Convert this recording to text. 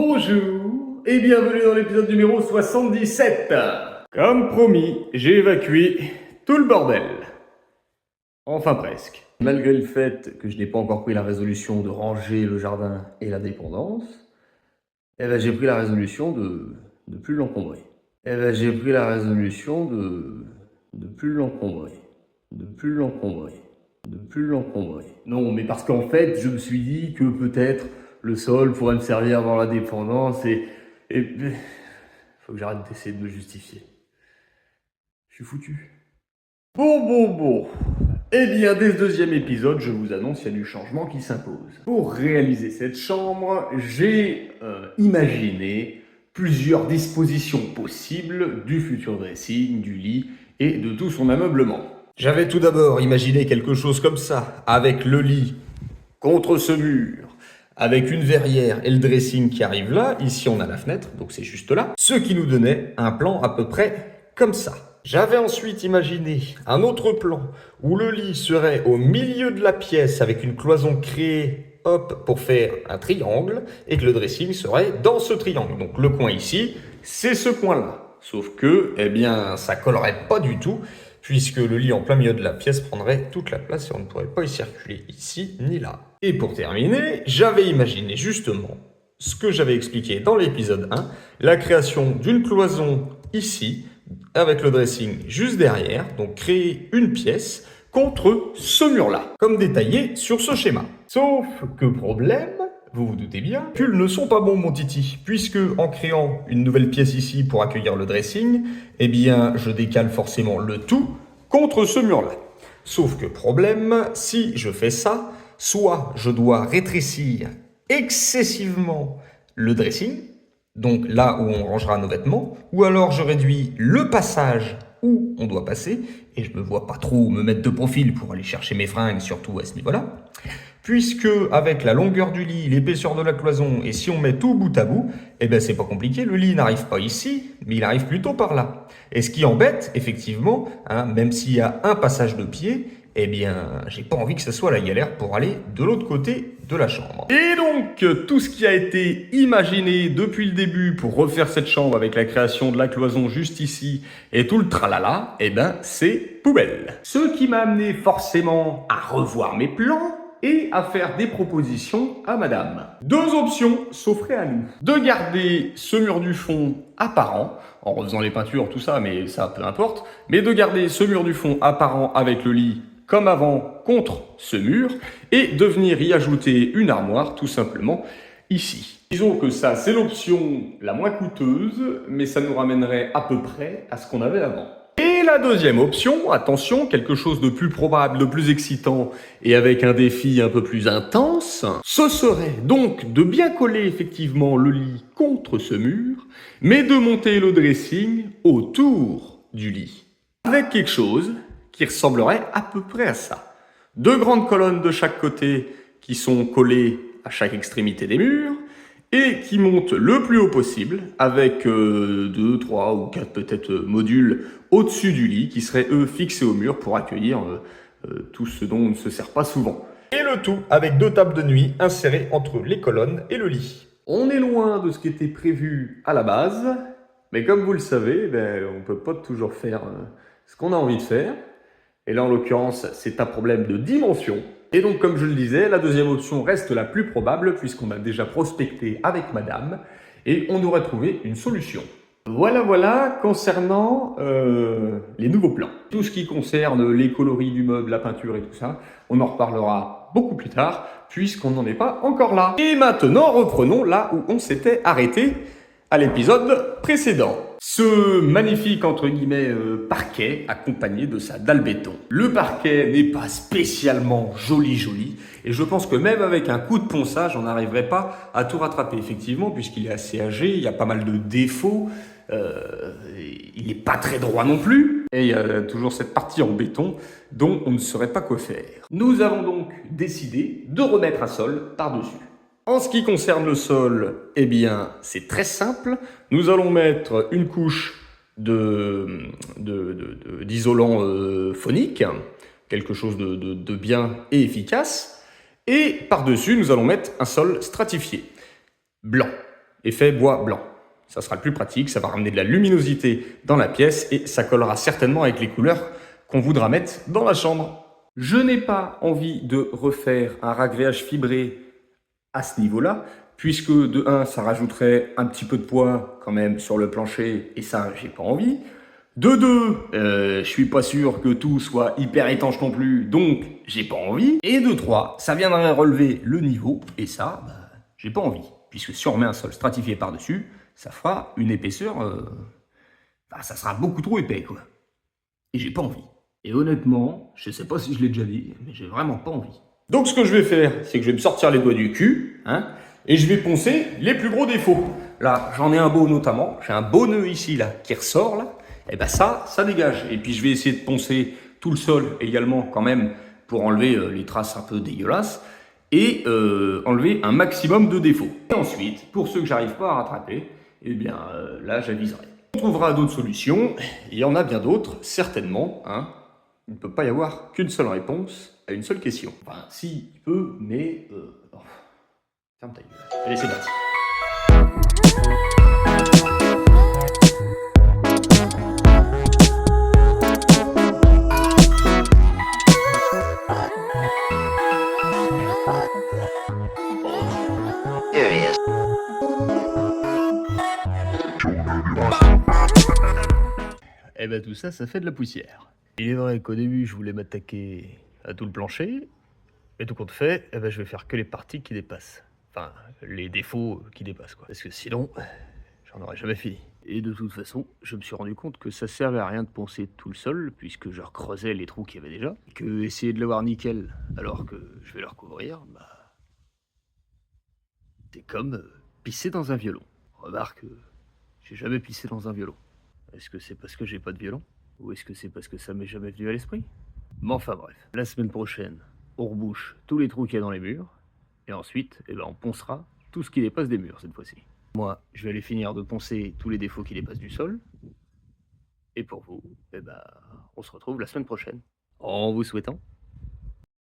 Bonjour et bienvenue dans l'épisode numéro 77. Comme promis, j'ai évacué tout le bordel. Enfin presque. Malgré le fait que je n'ai pas encore pris la résolution de ranger le jardin et la dépendance, j'ai pris la résolution de plus l'encombrer. J'ai pris la résolution de plus l'encombrer. De plus l'encombrer. De plus l'encombrer. Non, mais parce qu'en fait, je me suis dit que peut-être le sol pourrait me servir dans la dépendance et faut que j'arrête d'essayer de me justifier. Je suis foutu. Bon. Eh bien, dès ce deuxième épisode, je vous annonce qu'il y a du changement qui s'impose. Pour réaliser cette chambre, j'ai imaginé plusieurs dispositions possibles du futur dressing, du lit et de tout son ameublement. J'avais tout d'abord imaginé quelque chose comme ça, avec le lit contre ce mur, avec une verrière et le dressing qui arrive là. Ici, on a la fenêtre, donc c'est juste là. Ce qui nous donnait un plan à peu près comme ça. J'avais ensuite imaginé un autre plan où le lit serait au milieu de la pièce avec une cloison créée, pour faire un triangle, et que le dressing serait dans ce triangle. Donc le coin ici, c'est ce coin-là. Sauf que, ça collerait pas du tout, puisque le lit en plein milieu de la pièce prendrait toute la place et on ne pourrait pas y circuler ici ni là. Et pour terminer, j'avais imaginé justement ce que j'avais expliqué dans l'épisode 1, la création d'une cloison ici, avec le dressing juste derrière, donc créer une pièce contre ce mur-là, comme détaillé sur ce schéma. Sauf que problème, vous vous doutez bien, les calculs ne sont pas bons mon titi, puisque en créant une nouvelle pièce ici pour accueillir le dressing, je décale forcément le tout contre ce mur-là. Sauf que problème, si je fais ça, soit je dois rétrécir excessivement le dressing, donc là où on rangera nos vêtements, ou alors je réduis le passage où on doit passer, et je ne me vois pas trop me mettre de profil pour aller chercher mes fringues, surtout à ce niveau-là, puisque avec la longueur du lit, l'épaisseur de la cloison, et si on met tout bout à bout, c'est pas compliqué, le lit n'arrive pas ici, mais il arrive plutôt par là. Et ce qui embête, effectivement, même s'il y a un passage de pied, j'ai pas envie que ce soit la galère pour aller de l'autre côté de la chambre. Et donc, tout ce qui a été imaginé depuis le début pour refaire cette chambre avec la création de la cloison juste ici et tout le tralala, c'est poubelle. Ce qui m'a amené forcément à revoir mes plans et à faire des propositions à madame. Deux options s'offraient à nous. De garder ce mur du fond apparent, en refaisant les peintures, tout ça, mais ça, peu importe, mais de garder ce mur du fond apparent avec le lit comme avant contre ce mur, et de venir y ajouter une armoire, tout simplement, ici. Disons que ça, c'est l'option la moins coûteuse, mais ça nous ramènerait à peu près à ce qu'on avait avant. Et la deuxième option, attention, quelque chose de plus probable, de plus excitant, et avec un défi un peu plus intense, ce serait donc de bien coller effectivement le lit contre ce mur, mais de monter le dressing autour du lit. Avec quelque chose qui ressemblerait à peu près à ça. Deux grandes colonnes de chaque côté qui sont collées à chaque extrémité des murs et qui montent le plus haut possible avec 2, 3 ou 4 peut-être modules au-dessus du lit qui seraient eux fixés au mur pour accueillir tout ce dont on ne se sert pas souvent. Et le tout avec 2 tables de nuit insérées entre les colonnes et le lit. On est loin de ce qui était prévu à la base, mais comme vous le savez, on ne peut pas toujours faire ce qu'on a envie de faire. Et là, en l'occurrence, c'est un problème de dimension. Et donc, comme je le disais, la deuxième option reste la plus probable puisqu'on a déjà prospecté avec madame et on aurait trouvé une solution. Voilà concernant les nouveaux plans. Tout ce qui concerne les coloris du meuble, la peinture et tout ça, on en reparlera beaucoup plus tard puisqu'on n'en est pas encore là. Et maintenant, reprenons là où on s'était arrêté à l'épisode précédent. Ce magnifique, entre guillemets, parquet accompagné de sa dalle béton. Le parquet n'est pas spécialement joli, et je pense que même avec un coup de ponçage, on n'arriverait pas à tout rattraper, effectivement, puisqu'il est assez âgé, il y a pas mal de défauts, il n'est pas très droit non plus, et il y a toujours cette partie en béton dont on ne saurait pas quoi faire. Nous avons donc décidé de remettre un sol par-dessus. En ce qui concerne le sol, c'est très simple. Nous allons mettre une couche d'isolant phonique, quelque chose de bien et efficace. Et par-dessus, nous allons mettre un sol stratifié, blanc. effet bois blanc. Ça sera le plus pratique, ça va ramener de la luminosité dans la pièce et ça collera certainement avec les couleurs qu'on voudra mettre dans la chambre. Je n'ai pas envie de refaire un ragréage fibré à ce niveau-là, puisque de 1, ça rajouterait un petit peu de poids quand même sur le plancher, et ça, j'ai pas envie. De 2, je suis pas sûr que tout soit hyper étanche non plus, donc j'ai pas envie. Et de 3, ça viendrait relever le niveau, et ça, bah, j'ai pas envie. Puisque si on remet un sol stratifié par-dessus, ça fera une épaisseur... Enfin, ça sera beaucoup trop épais, quoi. Et j'ai pas envie. Et honnêtement, je sais pas si je l'ai déjà dit, mais j'ai vraiment pas envie. Donc ce que je vais faire, c'est que je vais me sortir les doigts du cul, hein, et je vais poncer les plus gros défauts. Là, j'en ai un beau notamment, j'ai un beau nœud ici, là, qui ressort, là. Et ben ça dégage. Et puis je vais essayer de poncer tout le sol également, quand même, pour enlever les traces un peu dégueulasses, et enlever un maximum de défauts. Et ensuite, pour ceux que j'arrive pas à rattraper, eh bien là, j'aviserai. On trouvera d'autres solutions, il y en a bien d'autres, certainement, hein. Il ne peut pas y avoir qu'une seule réponse à une seule question. Enfin, si, il peut, mais... Oh. Ferme ta gueule. Allez, c'est parti. Eh ben tout ça, ça fait de la poussière. Il est vrai qu'au début, je voulais m'attaquer à tout le plancher, mais tout compte fait, eh ben, je vais faire que les parties qui dépassent. Enfin, les défauts qui dépassent, quoi. Parce que sinon, j'en aurais jamais fini. Et de toute façon, je me suis rendu compte que ça servait à rien de poncer tout le sol, puisque je recreusais les trous qu'il y avait déjà, que essayer de l'avoir nickel alors que je vais le recouvrir, bah... c'est comme pisser dans un violon. Remarque, j'ai jamais pissé dans un violon. Est-ce que c'est parce que j'ai pas de violon? Ou est-ce que c'est parce que ça m'est jamais venu à l'esprit? Mais enfin bref, la semaine prochaine, on rebouche tous les trous qu'il y a dans les murs, et ensuite, eh ben, on poncera tout ce qui dépasse des murs cette fois-ci. Moi, je vais aller finir de poncer tous les défauts qui dépassent du sol, et pour vous, eh ben, on se retrouve la semaine prochaine. En vous souhaitant